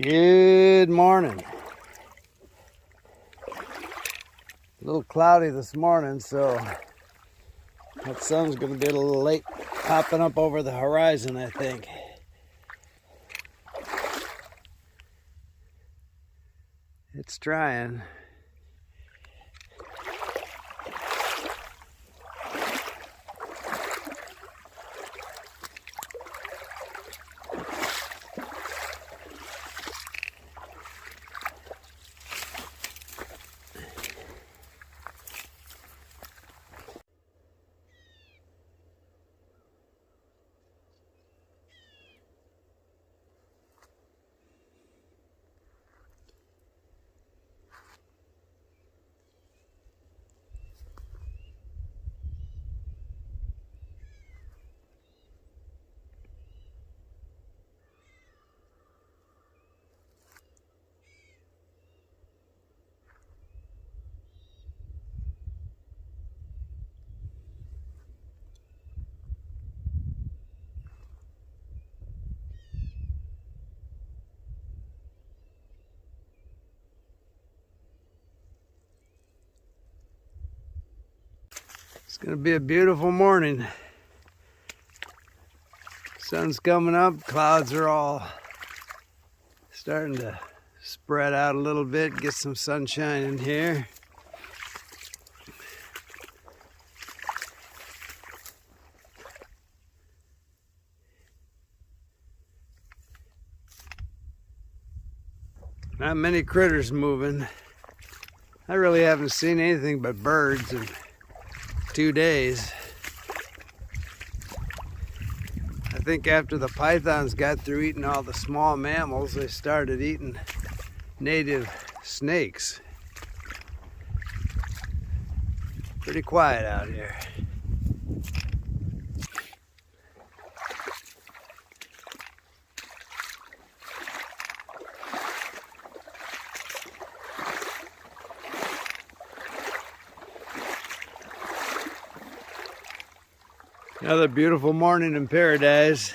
Good morning. A little cloudy this morning, so that sun's going to be a little late popping up over the horizon, I think. It's trying. It's going to be a beautiful morning. Sun's coming up, clouds are all starting to spread out a little bit, get some sunshine in here. Not many critters moving. I really haven't seen anything but birds in 2 days. I think after the pythons got through eating all the small mammals, they started eating native snakes. Pretty quiet out here. Another beautiful morning in paradise.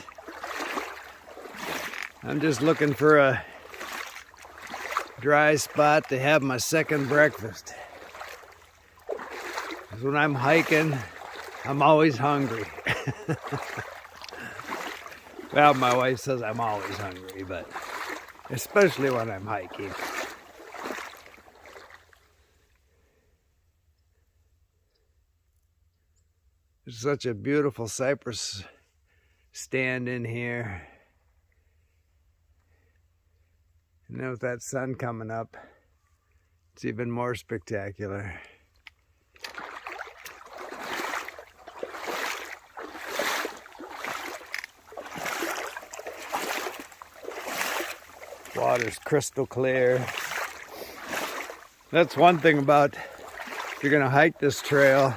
I'm just looking for a dry spot to have my second breakfast. Because when I'm hiking, I'm always hungry. Well, my wife says I'm always hungry, but especially when I'm hiking. There's such a beautiful cypress stand in here. And then with that sun coming up, it's even more spectacular. Water's crystal clear. That's one thing about if you're gonna hike this trail.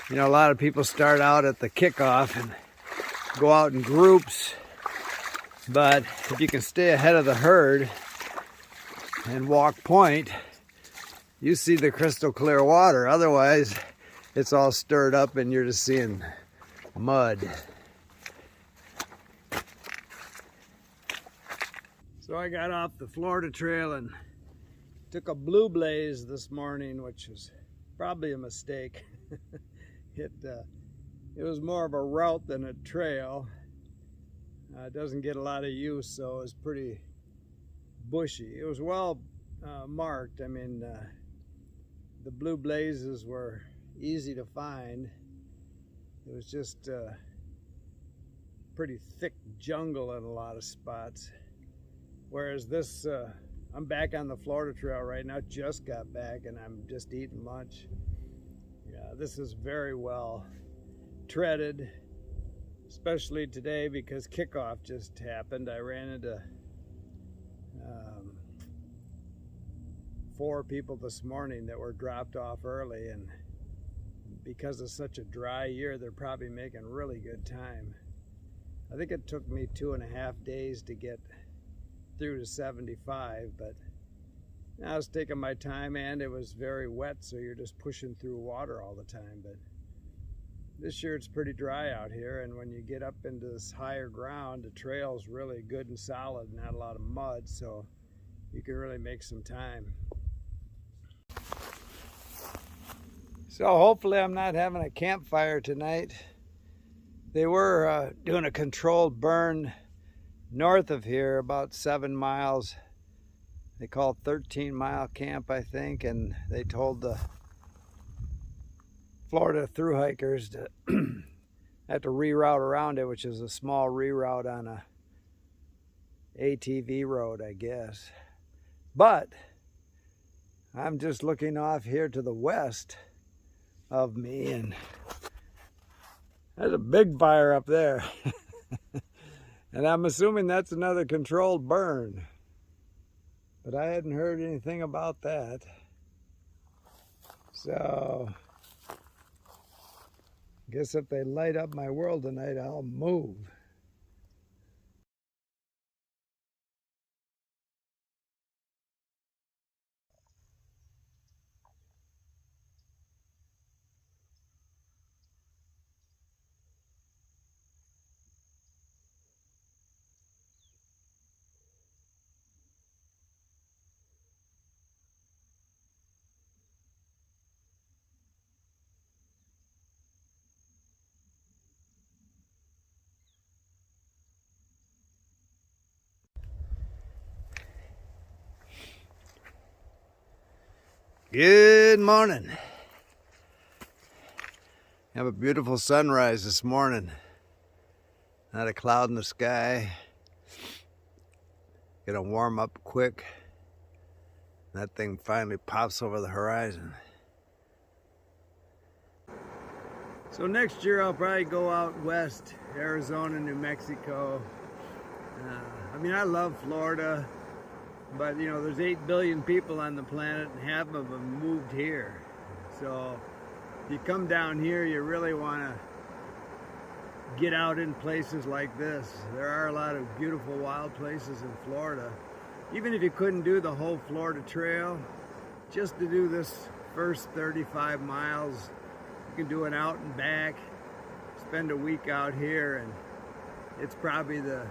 You know, a lot of people start out at the kickoff and go out in groups, but if you can stay ahead of the herd and walk point, you see the crystal clear water. Otherwise, it's all stirred up and you're just seeing mud. So I got off the Florida trail and took a blue blaze this morning, which was probably a mistake. It was more of a route than a trail. It doesn't get a lot of use, so it was pretty bushy. It was well marked. I mean, the blue blazes were easy to find. It was just pretty thick jungle in a lot of spots. Whereas this, I'm back on the Florida trail right now, just got back and I'm just eating lunch. Yeah, this is very well treaded, especially today because kickoff just happened. I ran into 4 people this morning that were dropped off early, and because it's such a dry year, they're probably making really good time. I think it took me 2.5 days to get through to 75, but I was taking my time and it was very wet, so you're just pushing through water all the time. But this year it's pretty dry out here, and when you get up into this higher ground, the trail's really good and solid, not a lot of mud, so you can really make some time. So hopefully I'm not having a campfire tonight. They were doing a controlled burn north of here, about 7 miles. They call it 13-mile camp, I think, and they told the Florida thru hikers to have to reroute around it, which is a small reroute on a ATV road, I guess. But I'm just looking off here to the west of me, and there's a big fire up there. And I'm assuming that's another controlled burn, but I hadn't heard anything about that. So I guess if they light up my world tonight, I'll move. Good morning. Have a beautiful sunrise this morning. Not a cloud in the sky. Gonna warm up quick. That thing finally pops over the horizon. So next year I'll probably go out west, Arizona, New Mexico. I mean, I love Florida. But you know, there's 8 billion people on the planet, and half of them moved here. So if you come down here, you really want to get out in places like this. There are a lot of beautiful wild places in Florida. Even if you couldn't do the whole Florida Trail, just to do this first 35 miles, you can do it out and back, spend a week out here, and it's probably the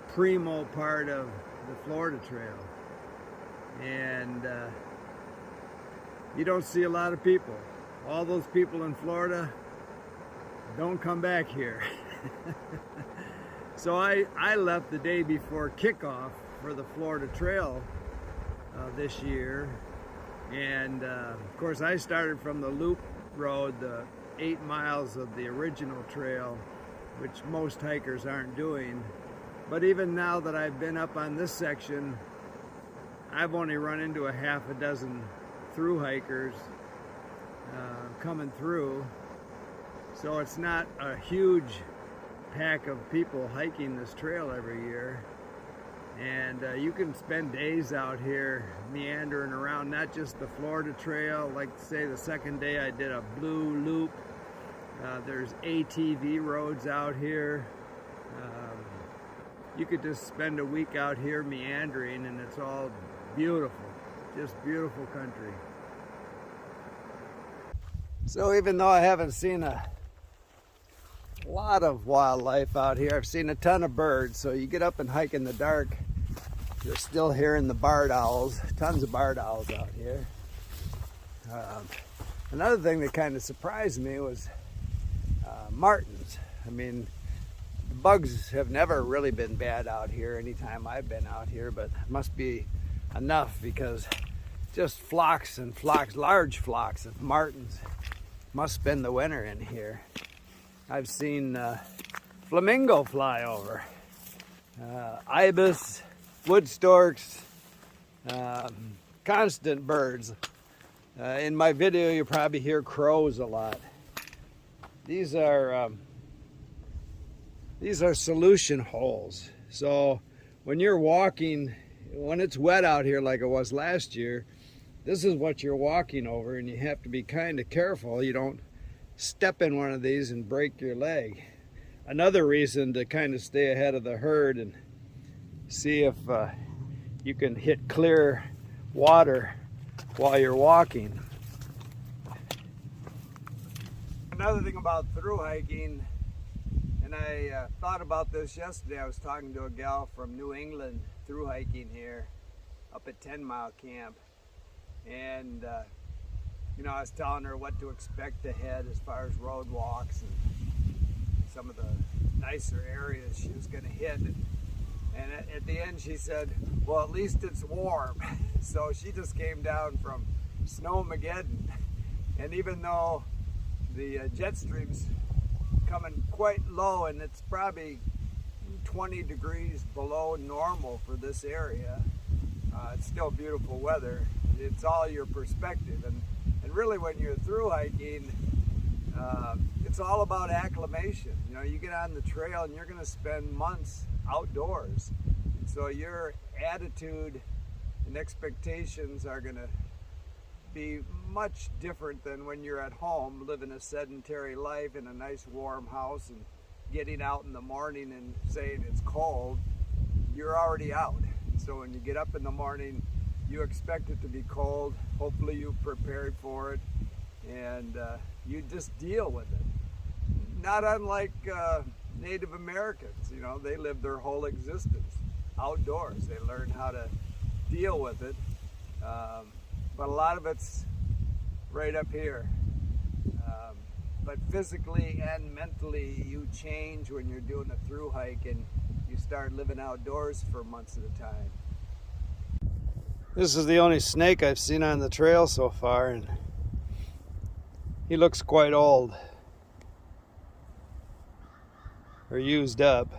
primo part of the Florida Trail. And you don't see a lot of people. All those people in Florida don't come back here. So I left the day before kickoff for the Florida Trail this year, and of course I started from the loop road, the 8 miles of the original trail, which most hikers aren't doing. But even now that I've been up on this section, I've only run into a half a dozen thru hikers coming through. So it's not a huge pack of people hiking this trail every year. And you can spend days out here meandering around, not just the Florida Trail. Like say the second day I did a blue loop. There's ATV roads out here. You could just spend a week out here meandering, and it's all beautiful, just beautiful country. So even though I haven't seen a lot of wildlife out here, I've seen a ton of birds. So you get up and hike in the dark, you're still hearing the barred owls, tons of barred owls out here. Another thing that kind of surprised me was martins. I mean, the bugs have never really been bad out here anytime I've been out here, but it must be enough because just flocks and flocks, large flocks of martins must spend the winter in here. I've seen flamingo fly over, ibis, wood storks, constant birds. In my video you probably hear crows a lot. These are solution holes. So when you're walking, when it's wet out here like it was last year, this is what you're walking over, and you have to be kind of careful you don't step in one of these and break your leg. Another reason to kind of stay ahead of the herd and see if you can hit clear water while you're walking. Another thing about through hiking, and I thought about this yesterday. I was talking to a gal from New England through hiking here up at 10 Mile Camp, and you know, I was telling her what to expect ahead as far as road walks and some of the nicer areas she was going to hit. And at the end she said, well, at least it's warm. So she just came down from Snowmageddon, and even though the jet stream's coming quite low and it's probably 20 degrees below normal for this area, it's still beautiful weather. It's all your perspective, and really when you're through hiking, it's all about acclimation. You know, you get on the trail and you're going to spend months outdoors, and so your attitude and expectations are going to be much different than when you're at home living a sedentary life in a nice warm house and getting out in the morning and saying it's cold. You're already out, and so when you get up in the morning, you expect it to be cold. Hopefully you've prepared for it, and you just deal with it. Not unlike Native Americans. You know, they live their whole existence outdoors. They learn how to deal with it, but a lot of it's right up here. But physically and mentally you change when you're doing a through hike and you start living outdoors for months at a time. This is the only snake I've seen on the trail so far, and he looks quite old or used up.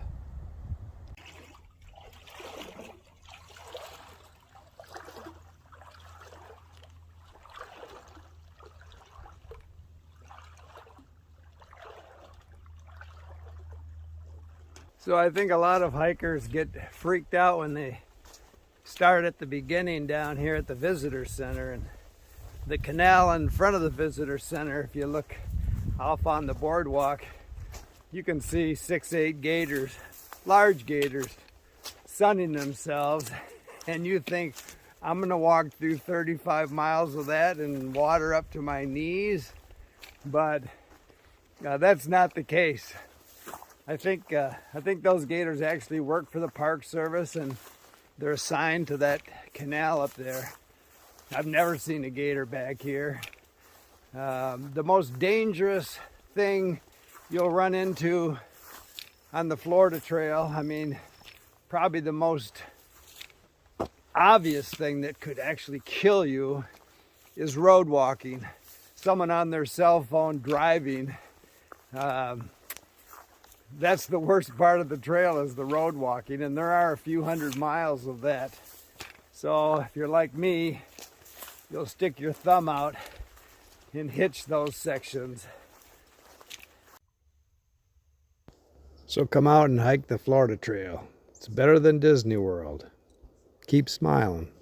So I think a lot of hikers get freaked out when they start at the beginning down here at the visitor center, and the canal in front of the visitor center, if you look off on the boardwalk, you can see 6-8 gators, large gators, sunning themselves, and you think, I'm gonna walk through 35 miles of that and water up to my knees, but that's not the case. I think those gators actually work for the Park Service, and they're assigned to that canal up there. I've never seen a gator back here. The most dangerous thing you'll run into on the Florida Trail, I mean, probably the most obvious thing that could actually kill you, is road walking. Someone on their cell phone driving. That's the worst part of the trail, is the road walking, and there are a few hundred miles of that. So if you're like me, you'll stick your thumb out and hitch those sections. So come out and hike the Florida Trail. It's better than Disney World. Keep smiling.